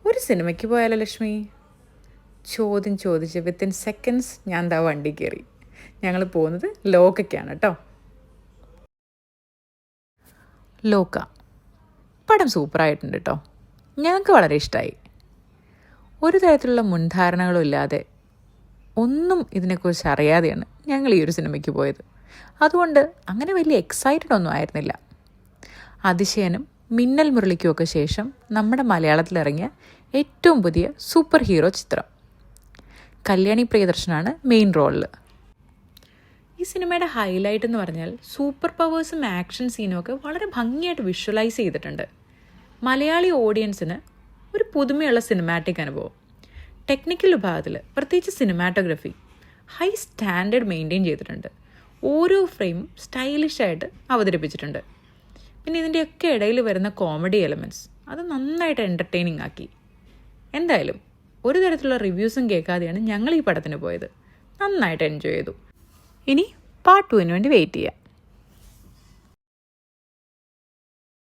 ഒരു സിനിമയ്ക്ക് പോയാലോ ലക്ഷ്മി? ചോദ്യം ചോദിച്ച് വിത്തിൻ സെക്കൻഡ്സ് ഞാൻ എന്താ വണ്ടി കയറി. ഞങ്ങൾ പോകുന്നത് ലോകയ്ക്കാണ് കേട്ടോ. ലോക പടം സൂപ്പറായിട്ടുണ്ട് കേട്ടോ. ഞങ്ങൾക്ക് വളരെ ഇഷ്ടമായി. ഒരു തരത്തിലുള്ള മുൻധാരണകളും ഇല്ലാതെ ഒന്നും ഇതിനെക്കുറിച്ച് അറിയാതെയാണ് ഞങ്ങൾ ഈ ഒരു സിനിമയ്ക്ക് പോയത്. അതുകൊണ്ട് അങ്ങനെ വലിയ എക്സൈറ്റഡ് ഒന്നും ആയിരുന്നില്ല. അതിശയനും മിന്നൽ മുരളിക്കുമൊക്കെ ശേഷം നമ്മുടെ മലയാളത്തിലിറങ്ങിയ ഏറ്റവും പുതിയ സൂപ്പർ ഹീറോ ചിത്രം. കല്യാണി പ്രിയദർശനാണ് മെയിൻ റോളിൽ. ഈ സിനിമയുടെ ഹൈലൈറ്റ് എന്ന് പറഞ്ഞാൽ സൂപ്പർ പവേഴ്സും ആക്ഷൻ സീനും ഒക്കെ വളരെ ഭംഗിയായിട്ട് വിഷ്വലൈസ് ചെയ്തിട്ടുണ്ട്. മലയാളി ഓഡിയൻസിന് ഒരു പുതുമയുള്ള സിനിമാറ്റിക് അനുഭവം. ടെക്നിക്കൽ വിഭാഗത്തിൽ പ്രത്യേകിച്ച് സിനിമാറ്റോഗ്രഫി ഹൈ സ്റ്റാൻഡേർഡ് മെയിൻറ്റെയിൻ ചെയ്തിട്ടുണ്ട്. ഓരോ ഫ്രെയിമും സ്റ്റൈലിഷായിട്ട് അവതരിപ്പിച്ചിട്ടുണ്ട്. പിന്നെ ഇതിൻ്റെയൊക്കെ ഇടയിൽ വരുന്ന കോമഡി എലമെൻറ്റ്സ് അത് നന്നായിട്ട് എൻ്റർടൈനിങ് ആക്കി. എന്തായാലും ഒരു തരത്തിലുള്ള റിവ്യൂസും കേൾക്കാതെയാണ് ഞങ്ങൾ ഈ പടത്തിന് പോയത്. നന്നായിട്ട് എൻജോയ് ചെയ്തു. ഇനി പാർട്ട് 2 വേണ്ടി വെയിറ്റ് ചെയ്യാം.